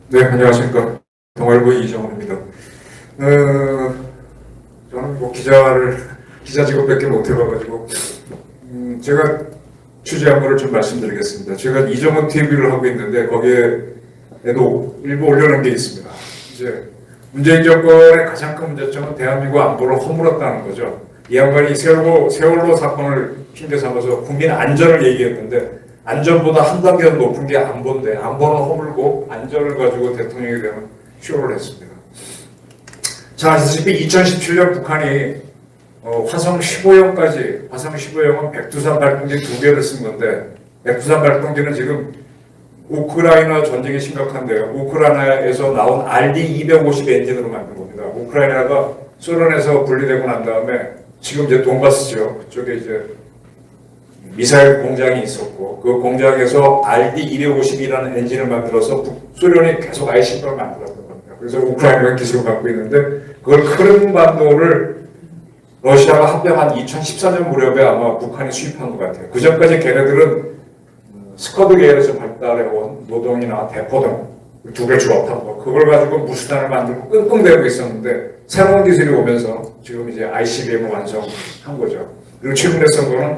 네, 안녕하십니까. 동아일보 이정훈입니다. 저는 기자 직업밖에 못 해봐가지고, 제가 취재한 거를 좀 말씀드리겠습니다. 제가 이정훈 TV를 하고 있는데, 거기에도 일부 올려놓은 게 있습니다. 이제, 문재인 정권의 가장 큰 문제점은 대한민국 안보를 허물었다는 거죠. 이 양반이 세월호 사건을 핑계 삼아서 국민 안전을 얘기했는데, 안전보다 한 단계 더 높은 게 안보인데, 안보는 허물고 안전을 가지고 대통령이 되면 쇼를 했습니다. 자, 아시다시피 2017년 북한이 화성 15형까지, 화성 15형은 백두산 발동기 2개를 쓴 건데, 백두산 발동기는 지금 우크라이나 전쟁이 심각한데요. 우크라이나에서 나온 RD-250 엔진으로 만든 겁니다. 우크라이나가 소련에서 분리되고 난 다음에 지금 이제 돈바스죠. 그쪽에 이제 미사일 공장이 있었고, 그 공장에서 RD-250이라는 엔진을 만들어서 소련이 계속 ICBM을 만들었던 겁니다. 그래서 우크라이나가 기술을 갖고 있는데, 그걸 크림반도를 러시아가 합병한 2014년 무렵에 아마 북한이 수입한 것 같아요. 그 전까지 걔네들은 스커드 계열에서 발달해온 노동이나 대포 등 두 개 주업한 거, 그걸 가지고 무수단을 만들고 끙끙대고 있었는데, 새로운 기술이 오면서 지금 이제 ICBM을 완성한 거죠. 그리고 최근에 쓴 거는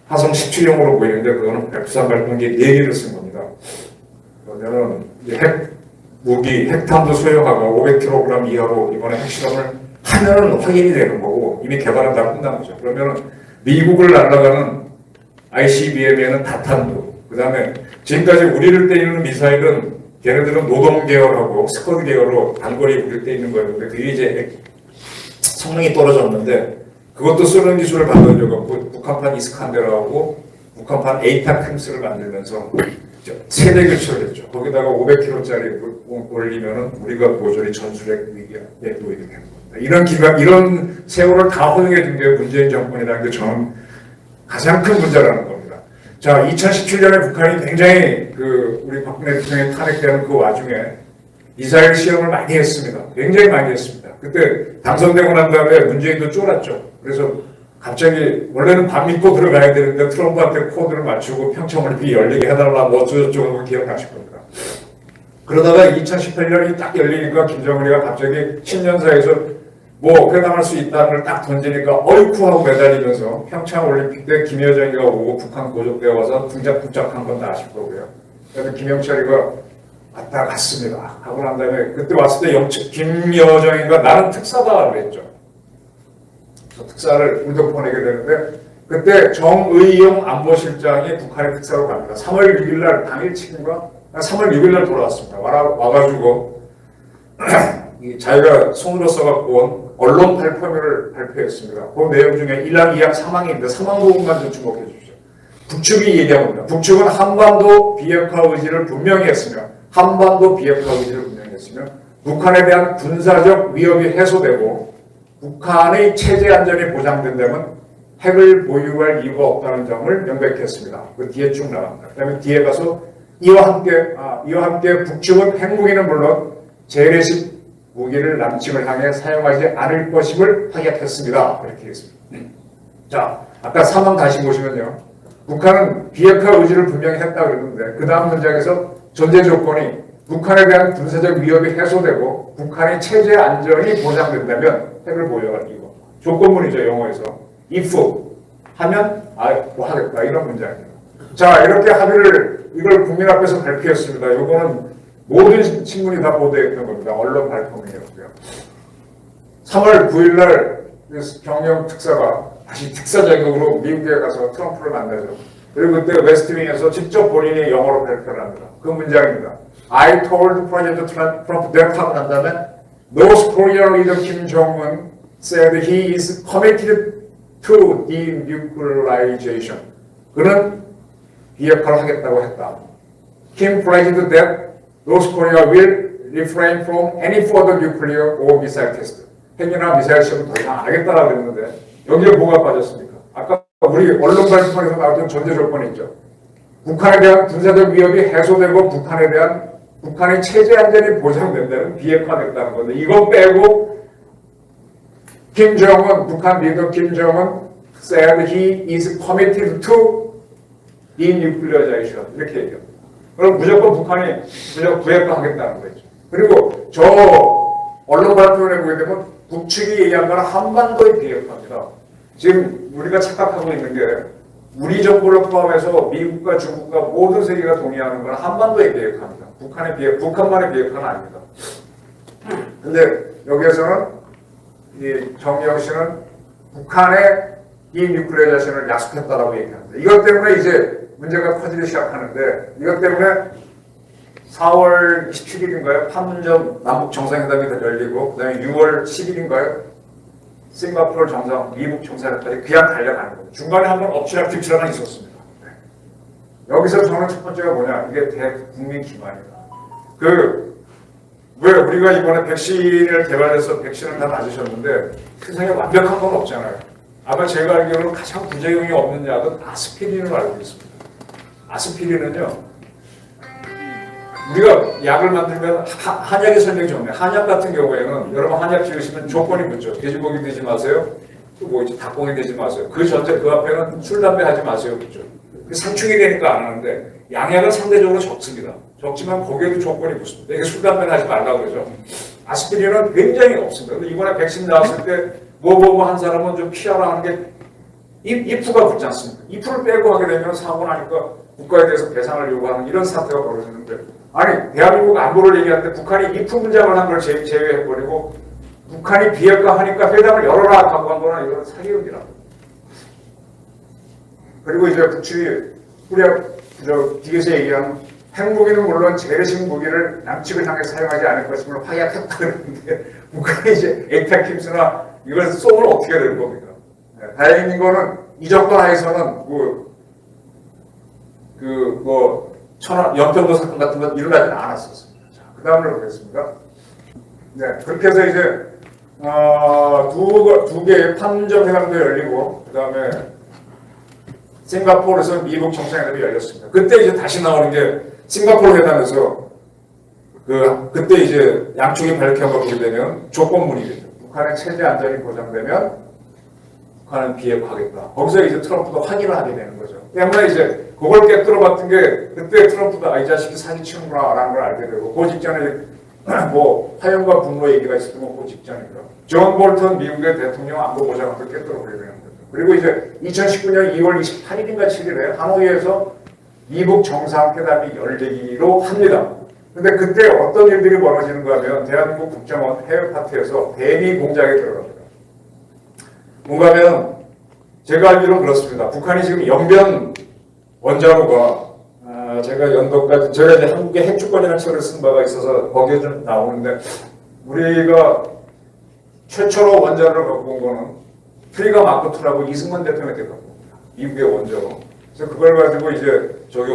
화성 17형으로 보이는데, 그거는 백두산 발동기 4개를 쓴 겁니다. 그러면은 핵탄두 소형하고 500kg 이하로 이번에 핵실험을 하면은 확인이 되는 거고, 이미 개발은 다 끝난 거죠. 그러면은 미국을 날아가는 ICBM에는 다탄두, 그 다음에 지금까지 우리를 때리는 미사일은 걔네들은 노동 계열하고 스쿼드 계열로 단거리 우리를 때리는 거였는데, 그게 이제 성능이 떨어졌는데, 그것도 소련 기술을 받아들여갖고 북한판 이스칸데르하고 북한판 에이타크림스를 만들면서 세대 교체를 했죠. 거기다가 500kg짜리 올리면은 우리가 모조리 전술핵 위기에 놓이게 되는 겁니다. 이런 세월을 다 허용해 준 게 문재인 정권이라는 게 저는 가장 큰 문제라는 겁니다. 자, 2017년에 북한이 굉장히 우리 박근혜 대통령이 탄핵되는 그 와중에 미사일 시험을 많이 했습니다. 굉장히 많이 했습니다. 그때 당선되고 난 다음에 문재인도 쫄았죠. 그래서 갑자기 원래는 밥 믿고 들어가야 되는데 트럼프한테 코드를 맞추고 평창올림픽이 열리게 해달라 뭐 어쩌고저쩌고 기억나실 겁니다. 그러다가 2018년이 딱 열리니까 김정은이가 갑자기 신년사에서 뭐 회담할 수 있다는 걸 딱 던지니까 어이쿠 하고 매달리면서 평창올림픽 때 김여정이가 오고 북한 고속대에 와서 둥작둥작한 건 다 아실 거고요. 그래서 김영철이가 왔다 갔습니다 하고 난 다음에 그때 왔을 때 김여정이가 나는 특사다 그랬죠. 특사를 우리도 보내게 되는데, 그때 정의용 안보실장이 북한의 특사로 갑니다. 3월 6일 날 당일치인가? 3월 6일 날 돌아왔습니다. 와가지고 자기가 손으로 써갖고 온 언론 발표를 발표했습니다. 그 내용 중에 1항, 2항, 3항인데 3항 부분만 좀 주목해 주십시오. 북측이 얘기한 겁니다. 북측은 한반도 비핵화 의지를 분명히 했으며, 북한에 대한 군사적 위협이 해소되고 북한의 체제 안전이 보장된다면 핵을 보유할 이유가 없다는 점을 명백히 했습니다. 그 뒤에 쭉 나갑니다. 그 다음에 뒤에 가서 이와 함께 북측은 핵무기는 물론 재래식 무기를 남측을 향해 사용하지 않을 것임을 확약했습니다. 이렇게 했습니다. 자, 아까 3항 다시 보시면요. 북한은 비핵화 의지를 분명히 했다 그랬는데, 그 다음 문장에서 전제 조건이 북한에 대한 군사적 위협이 해소되고 북한의 체제 안전이 보장된다면 핵을 보유할 이유. 조건문이죠, 영어에서. if 하면 뭐 하겠다, 이런 문장입니다. 자, 이렇게 이걸 국민 앞에서 발표했습니다. 이거는 모든 신문이 다 보도했던 겁니다. 언론 발표문이었고요. 3월 9일 날 경영 특사가 다시 특사 자격으로 미국에 가서 트럼프를 만나죠. 그리고 그때 웨스트윙에서 직접 본인이 영어로 발표를 합니다. 그 문장입니다. I told President Trump that 하고 난 다음에 North Korean leader Kim Jong-un said he is committed to denuclearization. 그는 비핵화를 하겠다고 했다. Kim pledged that North Korea will refrain from any further nuclear or missile test. 핵이나 미사일 시험을 더 이상 안 하겠다라고 그랬는데, 여기에 뭐가 빠졌습니까? 아까 우리 언론 발표에서 나왔던 전제 조건이 있죠. 북한에 대한 군사적 위협이 해소되고 북한의 체제 안전이 보장된다는 비핵화됐다는 건데, 이거 빼고 북한 리더 김정은 said he is committed to denuclearization 이렇게 얘기합니다. 그럼 무조건 북한이 무조건 비핵화하겠다는 거죠. 그리고 저 언론 발표를 보게 되면 북측이 얘기한 거는 한반도의 비핵화입니다. 지금 우리가 착각하고 있는 게 우리 정부를 포함해서 미국과 중국과 모든 세계가 동의하는 건 한반도의 비핵화입니다. 북한만의 비핵화는 아닙니다. 근데 여기에서는 이 정영 씨는 북한의 이 뉴클리어자신을 약속했다라고 얘기합니다. 이것 때문에 이제 문제가 커지기 시작하는데 이것 때문에 4월 27일인가요? 판문점 남북 정상회담이 열리고 그다음에 6월 10일인가요? 싱가포르 정상, 미국 정상회담까지 그냥 달려가는 거예요. 중간에 한번 엎치락뒤치락은 있었습니다. 네. 여기서 저는 첫 번째가 뭐냐? 이게 대국민 기만이다. 왜 우리가 이번에 백신을 개발해서 백신을 다 맞으셨는데 세상에 완벽한 건 없잖아요. 아마 제가 알기로는 가장 부작용이 없는 약은 아스피린을 알고 있습니다. 아스피린은요, 우리가 약을 만들면 한약의 설명이 좋네요. 한약 같은 경우에는 여러분 한약 지으시면 조건이 붙죠. 돼지고기 드지 마세요. 또 뭐 있지? 닭고기 드지 마세요. 그 전제 그 앞에는 술, 담배 하지 마세요. 그죠? 상충이 되니까 안 하는데 양약은 상대적으로 적습니다. 적지만 거기에도 조건이 붙습니다. 이게 술, 담배는 하지 말라고 그러죠. 아스피린은 굉장히 없습니다. 근데 이번에 백신 나왔을 때 뭐 한 사람은 좀 피하라 하는 게 이프가 붙지 않습니까? 이프를 빼고 하게 되면 사고 나니까 국가에 대해서 배상을 요구하는 이런 사태가 벌어지는데 아니 대한민국 안보를 얘기하는데 북한이 이프 문장을 한 걸 제외해버리고 북한이 비핵화하니까 회담을 열어라 하고 한 거는 이건 사기업이라. 그리고 이제 북측이 우리가 뒤에서 얘기하는 핵무기는 물론 재래식 무기를 남측을 향해 사용하지 않을 것임을 확약했다 그러는데 북한이 이제 액타킴스나 이걸 쏘면 어떻게 되는 겁니까? 네, 다행인 거는 이 정도 하에서는 연평도 사건 같은 건 일어나지 않았었습니다. 자, 그 다음으로 보겠습니다. 네, 그렇게 해서 이제 두 개의 판문점 회담도 열리고 그 다음에 싱가포르에서 미국 정상회담이 열렸습니다. 그때 이제 다시 나오는 게 싱가포르 회담에서 그때 이제 양쪽이 밝힌 걸 보게 되면 조건문이겠죠. 북한의 체제 안전이 보장되면 북한은 비핵화하겠다. 거기서 이제 트럼프가 확인을 하게 되는 거죠. 때문에 이제 그걸 깨뜨려봤던 게 그때 트럼프가 이 자식이 사기치는구나라는 걸 알게 되고 그 직전에 뭐 화염과 분노 얘기가 있었던 건 그 직전이고요. 존 볼턴 미국의 대통령 안보보장을 깨뜨려버리게 되는 거죠. 그리고 이제 2019년 2월 28일인가 7일에 하노이에서 미국 정상회담이 열리기로 합니다. 근데 그때 어떤 일들이 벌어지는가 하면 대한민국 국정원 해외 파트에서 대미 공작에 들어갑니다. 뭔가 하면 제가 알기로는 그렇습니다. 북한이 지금 영변 원자로가 제가 연도까지 제가 이제 한국의 핵주권이라는 책을 쓴 바가 있어서 거기에 좀 나오는데 우리가 최초로 원자로를 갖고 온 거는 트리거 마크 2라고 이승만 대통령 때 갖고 옵니다. 미국의 원자로. 그래서 그걸 가지고 이제 저기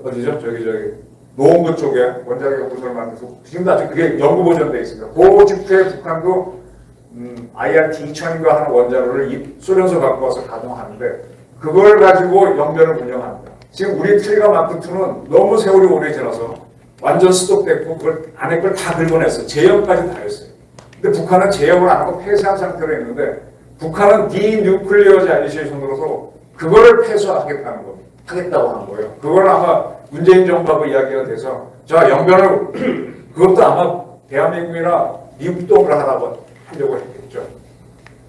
어디죠? 저기 노원구 쪽에 원자력 연구소를 만들어서 지금도 아직 그게 연구 보존돼 있습니다. 그 직후에 북한도 IRT 2000인가 하는 원자로를 소련서 갖고 와서 가동하는데 그걸 가지고 영변을 운영합니다. 지금 우리 트리거 마크 2는 너무 세월이 오래 지나서 완전 스톱됐고 그걸 안에 걸 다 긁어냈어요. 제형까지 다 했어요. 근데 북한은 제형을 안 하고 폐쇄한 상태로 있는데 북한은 디뉴클리어자이제이션으로서 그거를 폐쇄하겠다는 겁니다. 하겠다고 한 거예요. 그걸 아마 문재인 정부하고 이야기가 돼서 자 영변을 그것도 아마 대한민국이나 미국도 하려고 했겠죠.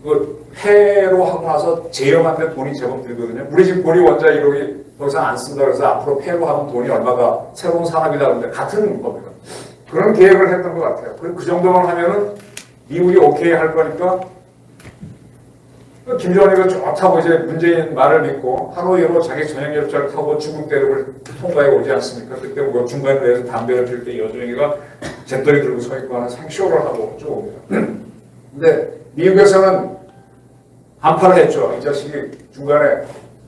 그 폐로 하고 나서 제형한테 돈이 제법 들거든요. 우리 지금 보리 원자 1호기 더 이상 안 쓴다 그래서 앞으로 폐로 하면 돈이 얼마가 새로운 산업이다 그러는데 같은 겁니다. 그런 계획을 했던 것 같아요. 그 정도만 하면은 미국이 오케이 할 거니까 김정은이가 좋다고 이제 문재인 말을 믿고 하노이로 자기 전형열차를 타고 중국 대륙을 통과해 오지 않습니까? 그때 뭐 중간에 대해서 담배를 필 때 여정이가 잿더리 들고 서 있고 하는 생쇼를 하고 쭉 옵니다. 근데 미국에서는 반발을 했죠. 이 자식이 중간에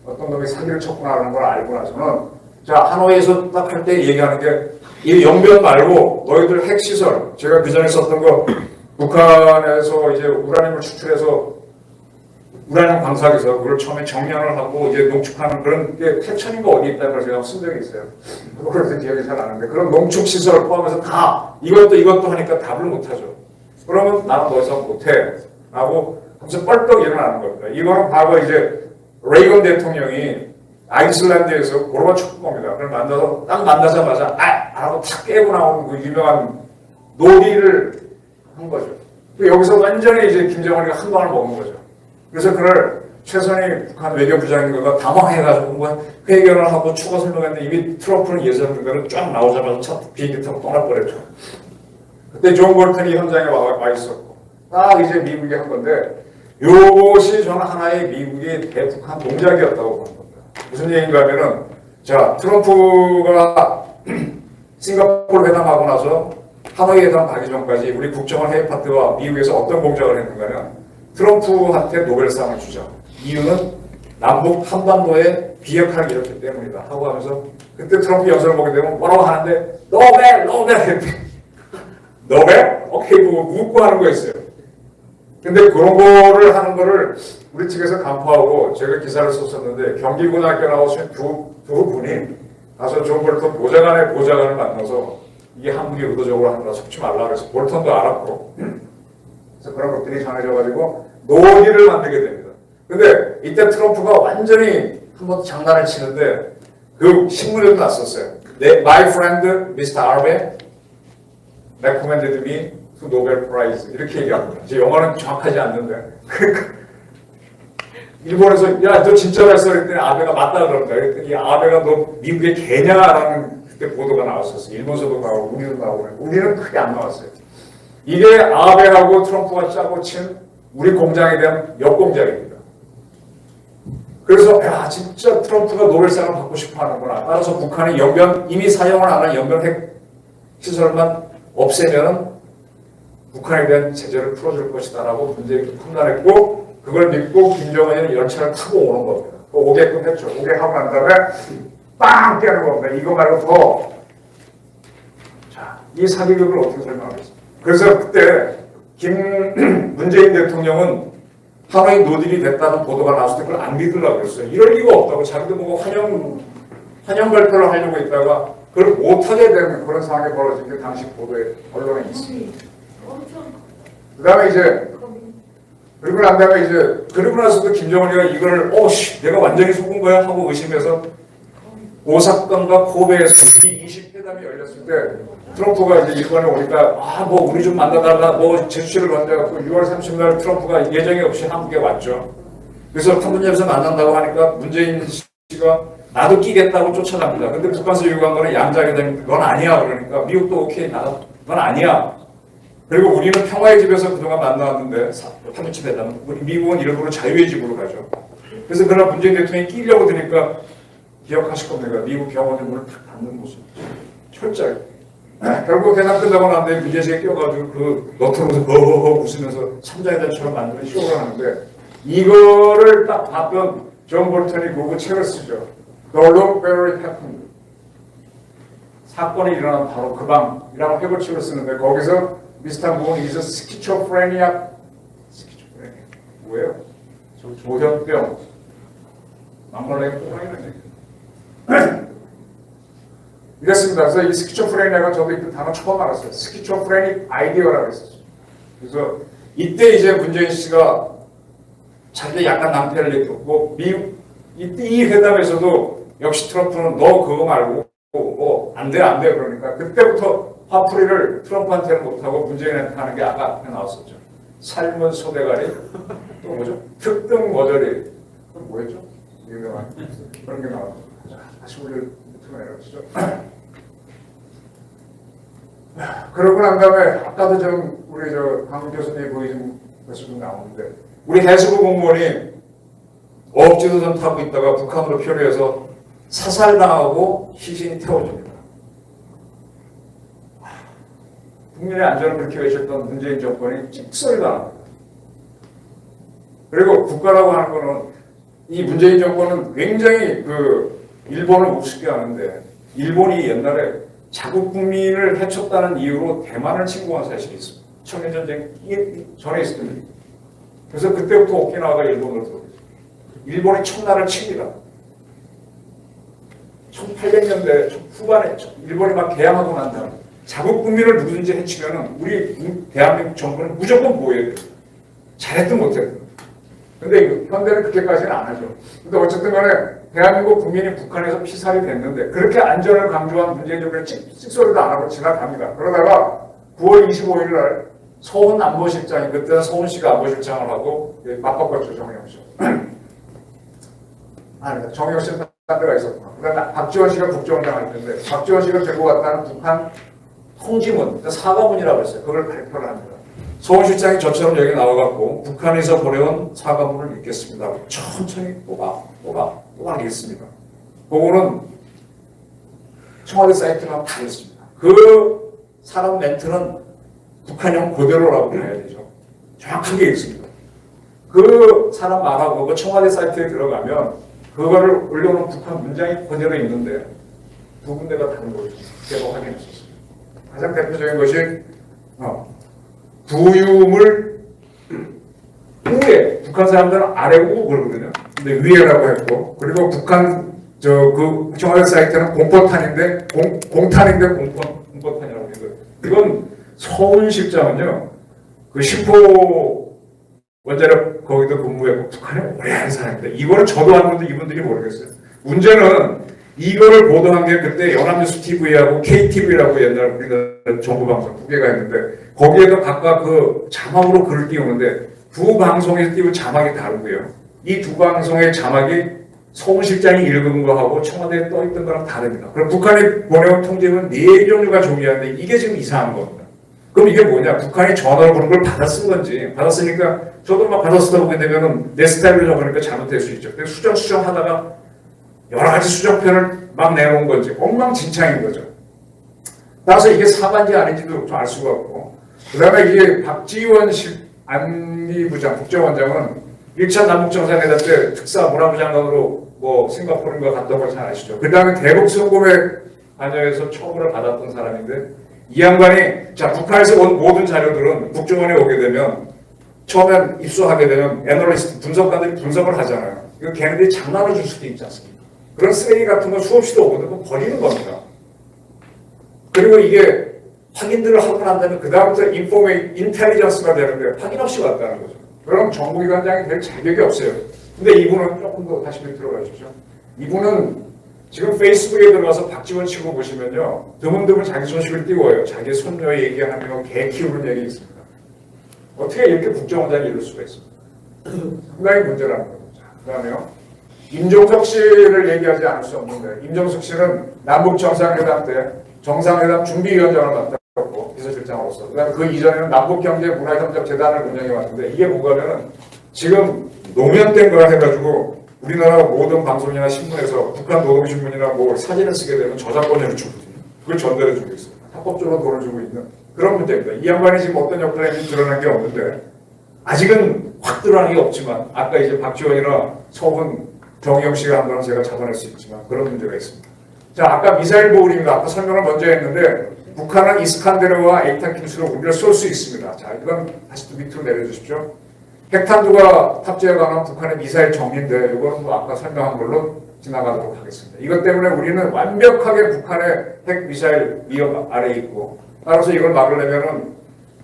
어떤 놈이 사기를 쳤구나 하는 걸 알고 나서는 자 하노이에서 딱 할 때 얘기하는 게 이 영변 말고 너희들 핵시설 제가 그 전에 썼던 거 북한에서 이제 우라늄을 추출해서 우라늄 광석에서 그걸 처음에 정렬을 하고 이제 농축하는 그런 게 태천인가 어디 있다는 걸 제가 쓴 적이 있어요. 그래서 기억이 잘 나는데 그런 농축 시설을 포함해서 다 이것도 하니까 답을 못 하죠. 그러면 나는 더 이상 못해. 하고 하면서 뻘떡 일어나는 겁니다. 이거는 과거 이제 레이건 대통령이 아이슬란드에서 고르바초프 겁니다. 그걸 만나서 딱 만나자마자 하고 탁 깨고 나오는 그 유명한 놀이를 한 거죠. 여기서 완전히 이제 김정은이가 한 방을 먹은 거죠. 그래서 그걸 최선희 북한 외교부장인가가 당황해가지고 뭐 회견을 하고 추가 설명했는데 이미 트럼프는 예상대로 쫙 나오자마자 첫 비행기 타고 떠나버렸죠. 그때 존 볼턴이 현장에 와 있었고 딱 이제 미국이 한 건데 이것이 저는 하나의 미국의 대북한 동작이었다고 본 겁니다. 무슨 얘기인가 하면은 자 트럼프가 싱가포르 회담하고 나서 하노이 회담 가기 전까지 우리 국정원 해외 파트와 미국에서 어떤 공작을 했는가는 트럼프한테 노벨상을 주자. 이유는 남북 한반도에 비핵화를 일으켰기 때문이다 하고 하면서 그때 트럼프 연설을 보게 되면 뭐라고 하는데 노벨 오케이 뭐 묻고 하는 거였어요. 근데 그런 거를 하는 거를 우리 측에서 간파하고 제가 기사를 썼었는데 경기고등학교 나오신 두 분이 가서 존 볼턴 보좌관의 보좌관을 만나서 이게 한국이 의도적으로 하는 거라 섞지 말라 그래서 볼턴도 알았고 그래서 그런 것들이 전해져가지고 논의를 만들게 됩니다. 근데 이때 트럼프가 완전히 한번 장난을 치는데 그 신문에도 났었어요. My friend Mr. Arbe recommended me to Nobel Prize 이렇게 얘기합니다. 이제 영어는 정확하지 않는데 일본에서 야 너 진짜 잘했어 그랬더니 아베가 맞다 그럽니다. 그랬더니 아베가 너 미국의 개냐라는 그때 보도가 나왔었어요. 일본서도 나오고 우리도 나오고 우리는 크게 안 나왔어요. 이게 아베하고 트럼프가 짜고 친 우리 공장에 대한 역공작입니다. 그래서 야 진짜 트럼프가 노벨상을 받고 싶어 하는구나. 따라서 북한이 이미 사용을 안 한 연변 핵 시설만 없애면 북한에 대한 제재를 풀어줄 것이다라고 문재인이 판단했고 그걸 믿고 김정은이 열차를 타고 오는 겁니다. 오게끔 했죠. 오게 하고 난 다음에 빵 깨는 겁니다. 이거 말고 더. 자, 이 사기극을 어떻게 설명하겠습니까? 그래서 그때 문재인 대통령은 하노이 노딜이 됐다는 보도가 나왔을 때 그걸 안 믿으려고 그랬어요. 이럴 리가 없다고 자기도 뭐 환영 발표를 하려고 했다가 그걸 못하게 되는 그런 상황이 벌어진 게 당시 보도에 언론에 있습니다. 그 다음에 이제 그리고 난 다음에 이제 그리고 나서도 김정은이가 이걸 내가 완전히 속은 거야 하고 의심해서 오사카과 고베에서 G20 회담이 열렸을 때 트럼프가 이제 일본에 오니까 뭐 우리 좀 만나달라 뭐 제수씨를 건져갖고 6월 30일 트럼프가 예정이 없이 한국에 왔죠. 그래서 판문점에서 만난다고 하니까 문재인 씨가 나도 끼겠다고 쫓아갑니다. 근데 북한에서 요구한 거는 양자회담이 그건 아니야 그러니까 미국도 오케이 나도 그건 아니야. 그리고 우리는 평화의 집에서 그동안 만나왔는데 판문점 회담 우리 미국은 일부러 자유의 집으로 가죠. 그래서 그러나 문재인 대통령이 끼려고 드니까 기억하실 겁니다. 미국 병원에 문을 탁 닫는 모습. 철저하게. 결국 회담 끝나고 난 다음에 문제제에 껴가지고 그 너트로면서 허허허 웃으면서 삼자회담처럼 만드는 쇼를 하는데 이거를 딱 봤던 존 볼턴이 그거 책을 쓰죠. The look where it happened. 사건이 일어난 바로 그 방이라고 해골책을 쓰는데 거기서 비슷한 부분이 있어 스키초프레니아 뭐예요? 조현병 막말라게 꼬라이는 얘기 이랬습니다. 그래서 이 스키초프레니아가 저도 이 단어 처음 알았어요. 스키초프레닉 아이디어라고 했었죠. 그래서 이때 이제 문재인 씨가 자기 약간 낭패를 느꼈고 이때 이 회담에서도 역시 트럼프는 너 그거 말고 뭐 안 돼 그러니까 그때부터 화풀이를 트럼프한테는 못하고 문재인한테 하는 게 아까 앞에 나왔었죠. 삶은 소대가리 또 뭐죠? 특등 머저리 그건 뭐였죠? 유명한 그런 게 나왔죠. 다시 우리를 틀어내려주죠. 그러고 난 다음에 아까도 좀 우리 강훈 교수님이 보이신 것이 좀 나오는데 우리 해수부 공무원이 어업지도선 타고 있다가 북한으로 표류해서 사살당하고 시신이 태워집니다. 국민의 안전을 그렇게 외쳤던 문재인 정권이 찍소리 당합니다. 그리고 국가라고 하는 거는 이 문재인 정권은 굉장히 일본을 우습게 하는데 일본이 옛날에 자국 국민을 해쳤다는 이유로 대만을 침공한 사실이 있습니다. 청일전쟁 전에 있었던 일입니다. 그래서 그때부터 오키나와가 일본으로 들어오죠. 일본이 청나라를 칩니다. 1800년대 후반에 일본이 막 개항하고 난 다음에 자국 국민을 누구든지 해치면은 우리 대한민국 정부는 무조건 보호해야 돼요. 잘했든 못했든. 근데 현대는 그렇게까지는 안 하죠. 근데 어쨌든 간에 대한민국 국민이 북한에서 피살이 됐는데 그렇게 안전을 강조한 문재인 정부는 찍소리도 안 하고 지나갑니다. 그러다가 9월 25일 날 서훈 안보실장이, 그때는 서훈 씨가 안보실장을 하고 맞바꿨죠, 정영 씨. 아니다, 정영 씨는 딴 데가 있었구나. 그다음에 박지원 씨가 국정원장 할 텐데 박지원 씨가 들고 갔다는 북한 통지문, 사과문이라고 했어요. 그걸 발표를 합니다. 서훈 실장이 저처럼 여기 나와갖고 북한에서 보내온 사과문을 읽겠습니다. 천천히 꼬박 읽습니다. 그거는 청와대 사이트랑 한번 다녔습니다. 그 사람 멘트는 북한형 그대로라고 봐야 되죠. 정확하게 읽습니다. 그 사람 말하고 그 청와대 사이트에 들어가면 그거를 올려놓은 북한 문장이 그대로 있는데 두 군데가 다른 거죠. 제가 확인했었어요. 가장 대표적인 것이 부유물 우에, 북한 사람들은 아래고 그러거든요. 근데 위에라고 했고, 그리고 북한 그 청와대 사이트는 공포탄인데 공포탄이라고 해요. 이건 서훈 실장은요, 그 신포 원자력 거기도 근무했고 북한에 오래 한 사람인데 이거는 저도 아는데 이분들이 모르겠어요. 문제는 이거를 보도한 게 그때 연합뉴스 TV하고 KTV라고 옛날 우리나라 정부방송 두 개가 있는데 거기에도 각각 그 자막으로 글을 띄우는데 두 방송에서 띄운 자막이 다르고요. 이 두 방송의 자막이 서훈 실장이 읽은 거하고 청와대에 떠있던 거랑 다릅니다. 그럼 북한이 보내온 통지는 4종류가 존재하는데 이게 지금 이상한 겁니다. 그럼 이게 뭐냐? 북한이 전화를 보는 걸 받아 쓴 건지, 받았으니까 저도 막 받아 쓰다 보게 되면 내 스타일로 적으니까 잘못될 수 있죠. 수정 하다가 여러 가지 수정편을 막 내놓은 건지 엉망진창인 거죠. 따라서 이게 사과인지 아닌지도 좀 알 수가 없고, 그 다음에 이게 박지원 안리부장, 국정원장은 1차 남북정상회담 때 특사 문화부 장관으로 싱가포르인가 갔던 걸 잘 아시죠. 그 다음에 대북 성공에 관여해서 처벌을 받았던 사람인데 이 양반이 북한에서 온 모든 자료들은 국정원에 오게 되면 처음엔 입수하게 되면 애널리스트, 분석가들이 분석을 하잖아요. 이거 걔네들이 장난을 줄 수도 있지 않습니까? 그런 쓰레기 같은 거 수없이도 오거든. 버리는 겁니다. 그리고 이게 확인들을 하고 난 다음에 그 다음부터 인텔리전스가 되는데 확인 없이 왔다는 거죠. 그럼 정보기관장이 될 자격이 없어요. 근데 이분은 조금 더 다시 들어가 주십시오. 이분은 지금 페이스북에 들어가서 박지원 치고 보시면요. 드문드문 자기 소식을 띄워요. 자기 손녀 얘기하며 개 키우는 얘기 있습니다. 어떻게 이렇게 국정원장이 이럴 수가 있습니까? 상당히 문제라는 겁니다. 그 다음에요. 임종석 씨를 얘기하지 않을 수 없는데 임종석 씨는 남북 정상회담 때 정상회담 준비위원장을 맡았고 비서실장으로서 그다음에 그 이전에는 남북경제문화협력재단을 운영해 왔는데 이게 뭐냐면은 지금 노면된 거라 해가지고 우리나라 모든 방송이나 신문에서 북한 노동신문이나 사진을 쓰게 되면 저작권료를 주거든요. 그걸 전달해 주고 있습니다. 합법적으로 돈을 주고 있는 그런 문제입니다. 이 양반이 지금 어떤 역할을 했는지 드러난 게 없는데 아직은 확 드러난 게 없지만 아까 이제 박지원이나 서훈 정의영 씨가 한 거는 제가 잡아낼 수 있지만 그런 문제가 있습니다. 자, 아까 미사일 보울입니다. 아까 설명을 먼저 했는데 북한은 이스칸데르와 에이타킴스로 우리를 쏠 수 있습니다. 자, 이건 다시 또 밑으로 내려주십시오. 핵탄두가 탑재해 가는 북한의 미사일 정리인데 이거는 아까 설명한 걸로 지나가도록 하겠습니다. 이것 때문에 우리는 완벽하게 북한의 핵 미사일 위협 아래에 있고 따라서 이걸 막으려면은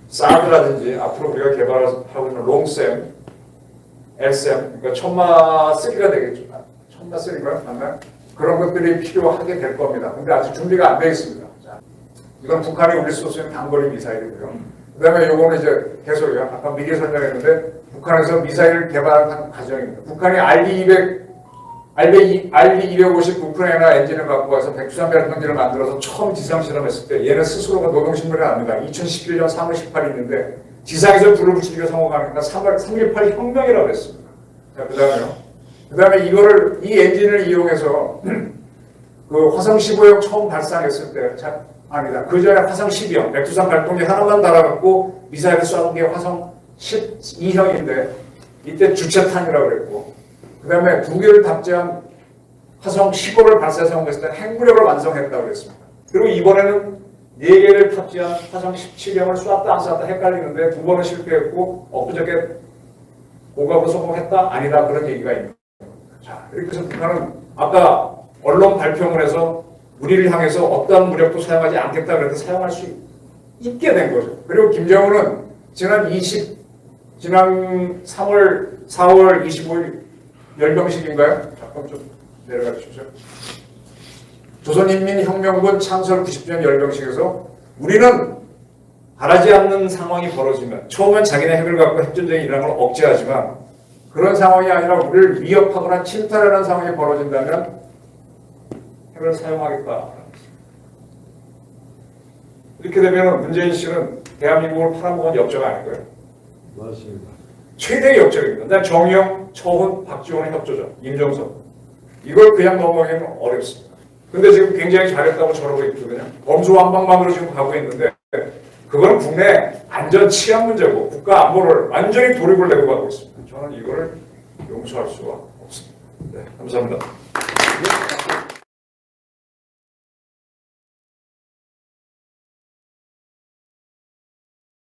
사드라든지 앞으로 우리가 개발하고 있는 롱샘, LSM, 그러니까 천마 3가 되겠죠. 천마 3가 맞나요? 그런 것들이 필요하게 될 겁니다. 근데 아직 준비가 안 되어 있습니다. 자, 이건 북한이 우리 쏠 수 있는 단거리 미사일이고요. 그 다음에 요거는 이제 계속요. 아까 미리 설명했는데 북한에서 미사일을 개발한 과정입니다. 북한이 RB250 부프레나 엔진을 갖고 와서 백두산 편지를 만들어서 처음 지상 실험했을 때 얘는 스스로가 노동신문에 납니다. 2011년 3월 18일 있는데 지상에서 불을 붙이기가 성공하니까 3.18 혁명이라고 했습니다. 자, 그 다음에 이거를, 이 엔진을 이용해서 그 화성 15형 처음 발사했을 때, 아니다. 그 전에 화성 12형, 백두산 발동기 하나만 달아갖고 미사일을 쏘는 게 화성 12형인데, 이때 주체탄이라고 그랬고, 그 다음에 2개를 탑재한 화성 15를 발사 성공했을 때 핵무력을 완성했다고 그랬습니다. 그리고 이번에는 4개를 탑재한 화성 17형을 쐈다 안 쐈다 헷갈리는데 2번은 실패했고, 엊그저께 고각으로 성공했다? 아니다. 그런 얘기가 있는 겁니다. 자, 이렇게 해서 북한은 아까 언론 발표문에서 우리를 향해서 어떠한 무력도 사용하지 않겠다 그래도 사용할 수 있게 된 거죠. 그리고 김정은은 지난 지난 4월 25일 열병식인가요? 잠깐 좀 내려가 주십시오. 조선인민혁명군 창설 90주년 열병식에서 우리는 바라지 않는 상황이 벌어지면 처음엔 자기네 핵을 갖고 핵전쟁이 일어나는 걸 억제하지만 그런 상황이 아니라 우리를 위협하거나 침탈하는 상황이 벌어진다면 핵을 사용하겠다. 이렇게 되면 문재인 씨는 대한민국을 팔아먹은 역적 아닌가요? 맞습니다. 최대의 역적입니다. 난 정의용, 처훈, 박지원의 협조죠. 임종석. 이걸 그냥 넘어가기는 어렵습니다. 근데 지금 굉장히 잘했다고 저러고 있거든요. 범수완박만으로 지금 가고 있는데 그건 국내 안전 치안 문제고 국가 안보를 완전히 돌입을 내고 가고 있습니다. 저는 이거를 용서할 수가 없습니다. 네, 감사합니다.